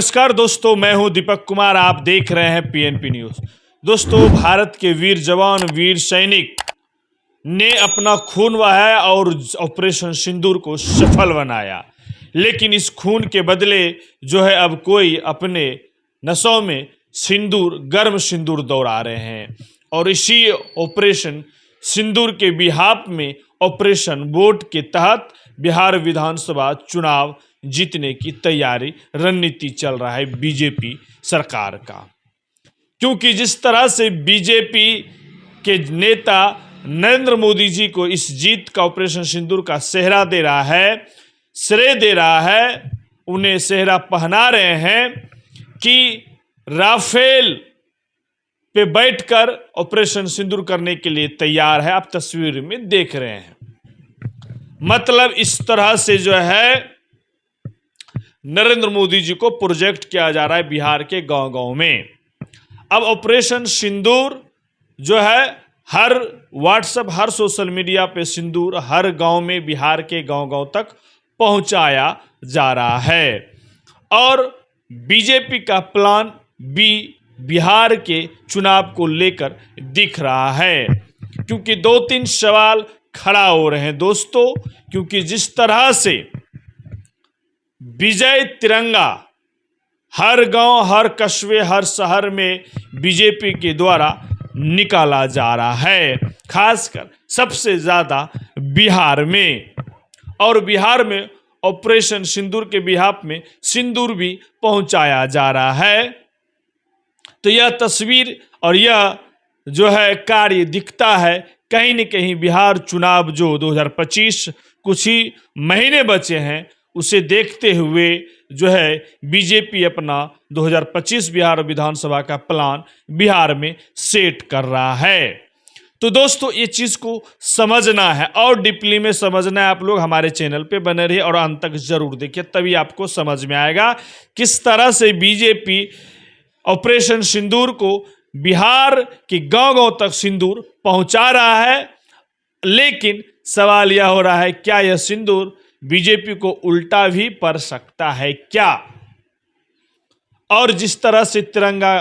नमस्कार दोस्तों, मैं हूं दीपक कुमार। आप देख रहे हैं पीएनपी न्यूज। दोस्तों, भारत के वीर जवान, वीर सैनिक ने अपना खून बहाया और ऑपरेशन सिंदूर को सफल बनाया। लेकिन इस खून के बदले जो है अब कोई अपने नसों में सिंदूर, गर्म सिंदूर दौड़ा रहे हैं। और इसी ऑपरेशन सिंदूर के बिहाफ में ऑपरेशन वोट के तहत बिहार विधानसभा चुनाव जीतने की तैयारी, रणनीति चल रहा है बीजेपी सरकार का। क्योंकि जिस तरह से बीजेपी के नेता नरेंद्र मोदी जी को इस जीत का, ऑपरेशन सिंदूर का सेहरा दे रहा है, श्रेय दे रहा है, उन्हें सेहरा पहना रहे हैं कि राफेल पे बैठकर ऑपरेशन सिंदूर करने के लिए तैयार है। आप तस्वीर में देख रहे हैं। मतलब इस तरह से जो है नरेंद्र मोदी जी को प्रोजेक्ट किया जा रहा है बिहार के गांव-गांव में। अब ऑपरेशन सिंदूर जो है हर व्हाट्सएप, हर सोशल मीडिया पे सिंदूर हर गांव में, बिहार के गांव-गांव तक पहुंचाया जा रहा है। और बीजेपी का प्लान बी बिहार के चुनाव को लेकर दिख रहा है। क्योंकि 2-3 सवाल खड़ा हो रहे हैं दोस्तों। क्योंकि जिस तरह से विजय तिरंगा हर गांव, हर कस्बे, हर शहर में बीजेपी के द्वारा निकाला जा रहा है, खासकर सबसे ज्यादा बिहार में। और बिहार में ऑपरेशन सिंदूर के बिहाफ में सिंदूर भी पहुंचाया जा रहा है। तो यह तस्वीर और यह जो है कार्य दिखता है कहीं न कहीं बिहार चुनाव जो 2025 कुछ ही महीने बचे हैं, उसे देखते हुए जो है बीजेपी अपना 2025 बिहार विधानसभा का प्लान बिहार में सेट कर रहा है। तो दोस्तों, ये चीज़ को समझना है और डीपली में समझना है। आप लोग हमारे चैनल पे बने रहिए और अंत तक जरूर देखिए, तभी आपको समझ में आएगा किस तरह से बीजेपी ऑपरेशन सिंदूर को बिहार के गांव-गांव तक सिंदूर पहुंचा रहा है। लेकिन सवाल यह हो रहा है, क्या यह सिंदूर बीजेपी को उल्टा भी पड़ सकता है क्या? और जिस तरह से तिरंगा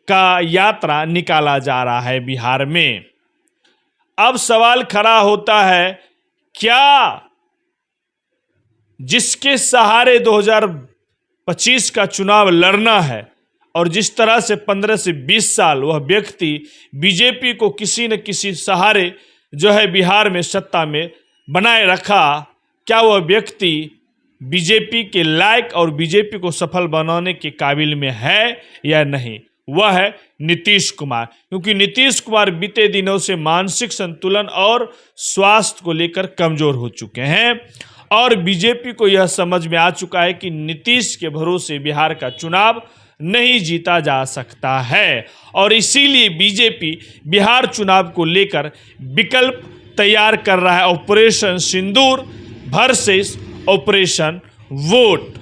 का यात्रा निकाला जा रहा है बिहार में, अब सवाल खड़ा होता है, क्या जिसके सहारे 2025 का चुनाव लड़ना है और जिस तरह से 15 से 20 साल वह व्यक्ति बीजेपी को किसी न किसी सहारे जो है बिहार में सत्ता में बनाए रखा, क्या वह व्यक्ति बीजेपी के लायक और बीजेपी को सफल बनाने के काबिल में है या नहीं? वह है नीतीश कुमार। क्योंकि नीतीश कुमार बीते दिनों से मानसिक संतुलन और स्वास्थ्य को लेकर कमजोर हो चुके हैं और बीजेपी को यह समझ में आ चुका है कि नीतीश के भरोसे बिहार का चुनाव नहीं जीता जा सकता है। और इसीलिए बीजेपी बिहार चुनाव को लेकर विकल्प तैयार कर रहा है। Operation Sindoor versus operation vote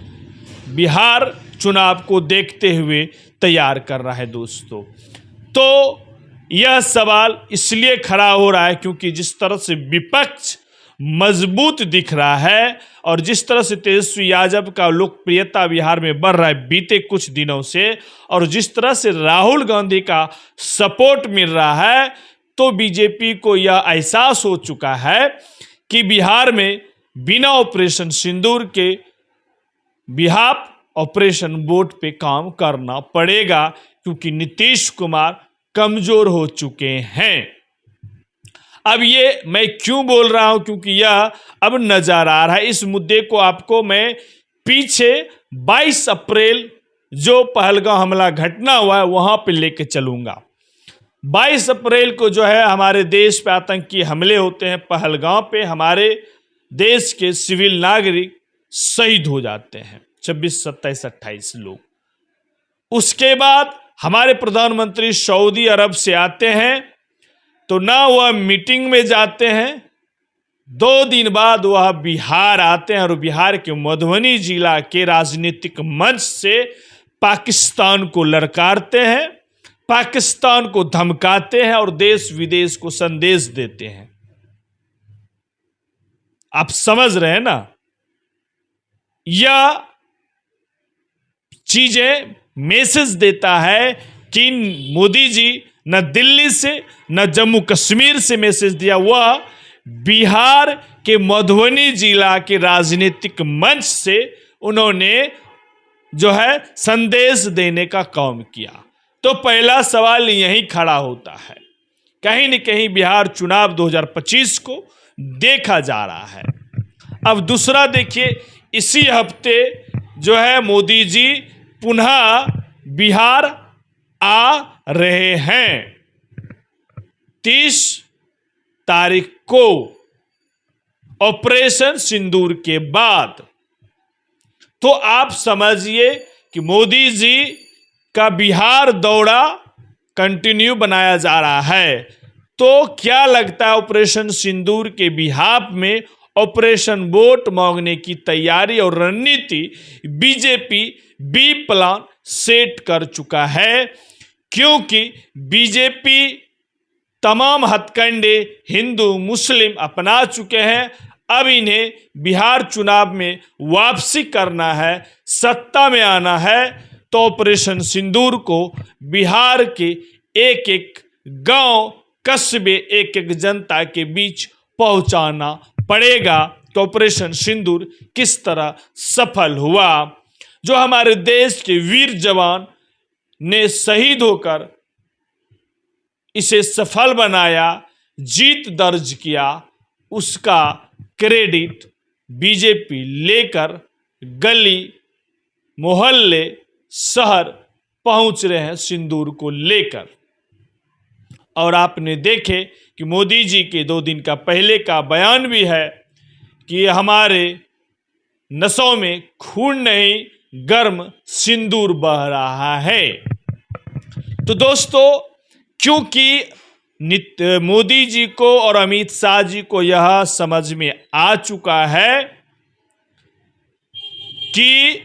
Bihar चुनाव को देखते हुए तैयार कर रहा है दोस्तों। तो यह सवाल इसलिए खड़ा हो रहा है क्योंकि जिस तरह से विपक्ष मजबूत दिख रहा है और जिस तरह से तेजस्वी यादव का लोकप्रियता बिहार में बढ़ रहा है बीते कुछ दिनों से, और जिस तरह से राहुल गांधी का सपोर्ट मिल रहा है, तो बीजेपी को यह एहसास हो चुका है कि बिहार में बिना ऑपरेशन सिंदूर के बिहाफ ऑपरेशन वोट पे काम करना पड़ेगा। क्योंकि नीतीश कुमार कमजोर हो चुके हैं। अब ये मैं क्यों बोल रहा हूं, क्योंकि यह अब नजर आ रहा है। इस मुद्दे को आपको मैं पीछे 22 अप्रैल जो पहलगांव हमला घटना हुआ है वहां पे लेके चलूंगा। 22 अप्रैल को जो है हमारे देश पे आतंकी हमले होते हैं। पहलगांव पे हमारे देश के सिविल नागरिक शहीद हो जाते हैं, 26, 27, 28 लोग। उसके बाद हमारे प्रधानमंत्री सऊदी अरब से आते हैं, तो ना वह मीटिंग में जाते हैं, 2 दिन बाद वह बिहार आते हैं और बिहार के मधुबनी जिला के राजनीतिक मंच से पाकिस्तान को ललकारते हैं, पाकिस्तान को धमकाते हैं और देश विदेश को संदेश देते हैं। आप समझ रहे हैं ना? यह चीज़ें मैसेज देता है कि मोदी जी न दिल्ली से न जम्मू कश्मीर से मैसेज दिया, वह बिहार के मधुबनी जिला के राजनीतिक मंच से उन्होंने जो है संदेश देने का काम किया। तो पहला सवाल यही खड़ा होता है, कहीं न कहीं बिहार चुनाव 2025 को देखा जा रहा है। अब दूसरा देखिए, इसी हफ्ते जो है मोदी जी पुनः बिहार आ रहे हैं 30 तारीख को ऑपरेशन सिंदूर के बाद। तो आप समझिए कि मोदी जी का बिहार दौरा कंटिन्यू बनाया जा रहा है। तो क्या लगता है, ऑपरेशन सिंदूर के बिहाफ में ऑपरेशन वोट मांगने की तैयारी और रणनीति बीजेपी बी प्लान सेट कर चुका है, क्योंकि बीजेपी तमाम हथकंडे हिंदू मुस्लिम अपना चुके हैं। अब इन्हें बिहार चुनाव में वापसी करना है, सत्ता में आना है, तो ऑपरेशन सिंदूर को बिहार के एक एक गांव कस्बे एक एक जनता के बीच पहुंचाना पड़ेगा। तो ऑपरेशन सिंदूर किस तरह सफल हुआ, जो हमारे देश के वीर जवान ने शहीद होकर इसे सफल बनाया, जीत दर्ज किया, उसका क्रेडिट बीजेपी लेकर गली मोहल्ले शहर पहुंच रहे हैं सिंदूर को लेकर। और आपने देखे कि मोदी जी के 2 दिन का पहले का बयान भी है कि हमारे नसों में खून नहीं, गर्म सिंदूर बह रहा है। तो दोस्तों, क्योंकि मोदी जी को और अमित शाह जी को यह समझ में आ चुका है कि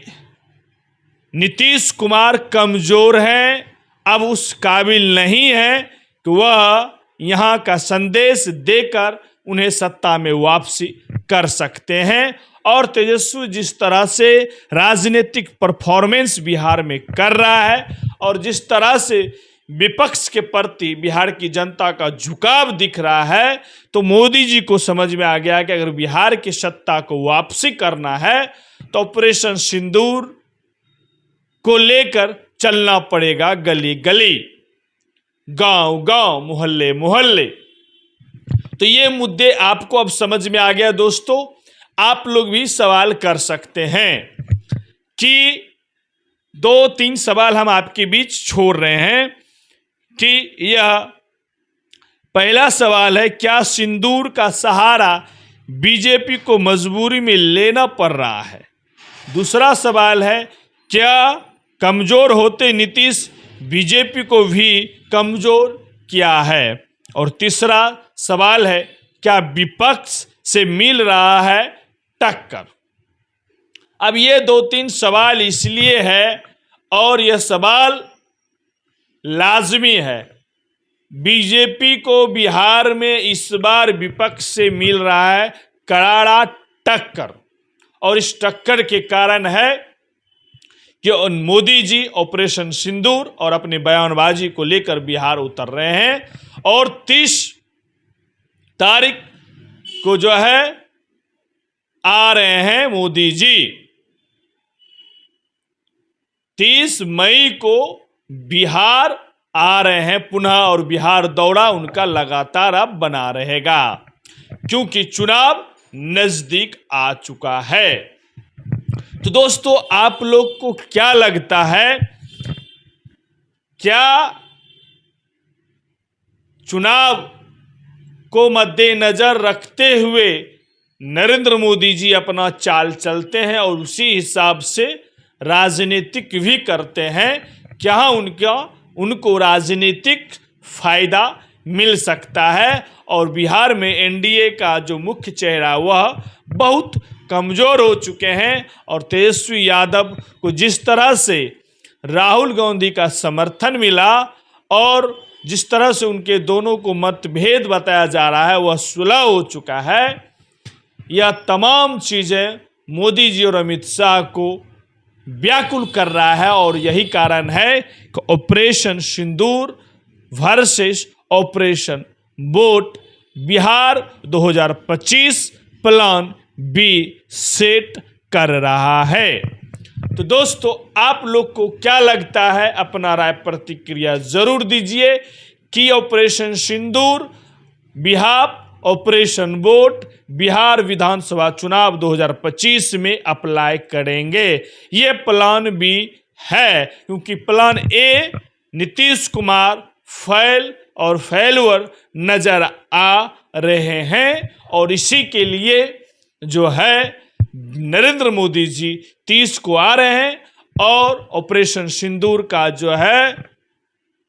नीतीश कुमार कमजोर हैं, अब उस काबिल नहीं है कि वह यहाँ का संदेश देकर उन्हें सत्ता में वापसी कर सकते हैं। और तेजस्वी जिस तरह से राजनीतिक परफॉर्मेंस बिहार में कर रहा है और जिस तरह से विपक्ष के प्रति बिहार की जनता का झुकाव दिख रहा है, तो मोदी जी को समझ में आ गया कि अगर बिहार की सत्ता को वापसी करना है तो ऑपरेशन सिंदूर को लेकर चलना पड़ेगा, गली गली, गांव गांव, मोहल्ले मोहल्ले। तो ये मुद्दे आपको अब समझ में आ गया। दोस्तों, आप लोग भी सवाल कर सकते हैं कि 2-3 सवाल हम आपके बीच छोड़ रहे हैं कि यह पहला सवाल है, क्या सिंदूर का सहारा बीजेपी को मजबूरी में लेना पड़ रहा है? दूसरा सवाल है, क्या कमजोर होते नीतीश बीजेपी को भी कमजोर किया है? और तीसरा सवाल है, क्या विपक्ष से मिल रहा है टक्कर? अब ये 2-3 सवाल इसलिए है और यह सवाल लाजमी है। बीजेपी को बिहार में इस बार विपक्ष से मिल रहा है करारा टक्कर, और इस टक्कर के कारण है कि मोदी जी ऑपरेशन सिंदूर और अपने बयानबाजी को लेकर बिहार उतर रहे हैं। और 30 तारीख को जो है आ रहे हैं मोदी जी, 30 मई को बिहार आ रहे हैं पुनः, और बिहार दौरा उनका लगातार अब बना रहेगा क्योंकि चुनाव नजदीक आ चुका है। तो दोस्तों, आप लोग को क्या लगता है, क्या चुनाव को मद्देनजर रखते हुए नरेंद्र मोदी जी अपना चाल चलते हैं और उसी हिसाब से राजनीतिक भी करते हैं? क्या उनको राजनीतिक फायदा मिल सकता है? और बिहार में एनडीए का जो मुख्य चेहरा वह बहुत कमज़ोर हो चुके हैं, और तेजस्वी यादव को जिस तरह से राहुल गांधी का समर्थन मिला और जिस तरह से उनके दोनों को मतभेद बताया जा रहा है वह सुलह हो चुका है। यह तमाम चीज़ें मोदी जी और अमित शाह को व्याकुल कर रहा है। और यही कारण है कि operation Sindoor versus operation vote Bihar 2025 plan B set कर रहा है। तो दोस्तों, आप लोग को क्या लगता है, अपना राय प्रतिक्रिया जरूर दीजिए कि ऑपरेशन सिंदूर बिहार ऑपरेशन वोट बिहार विधानसभा चुनाव 2025 में अप्लाई करेंगे। ये प्लान बी है, क्योंकि plan A Nitish Kumar fail और फेलवर नजर आ रहे हैं। और इसी के लिए जो है नरेंद्र मोदी जी 30 को आ रहे हैं और ऑपरेशन सिंदूर का जो है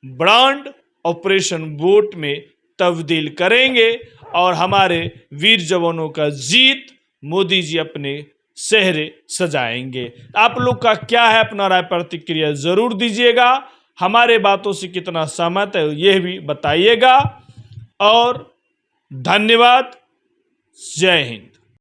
ब्रांड ऑपरेशन वोट में तब्दील करेंगे और हमारे वीर जवानों का जीत मोदी जी अपने चेहरे सजाएंगे। आप लोग का क्या है, अपना राय प्रतिक्रिया जरूर दीजिएगा। हमारे बातों से कितना सहमत है यह भी बताइएगा। और धन्यवाद। जय हिंद।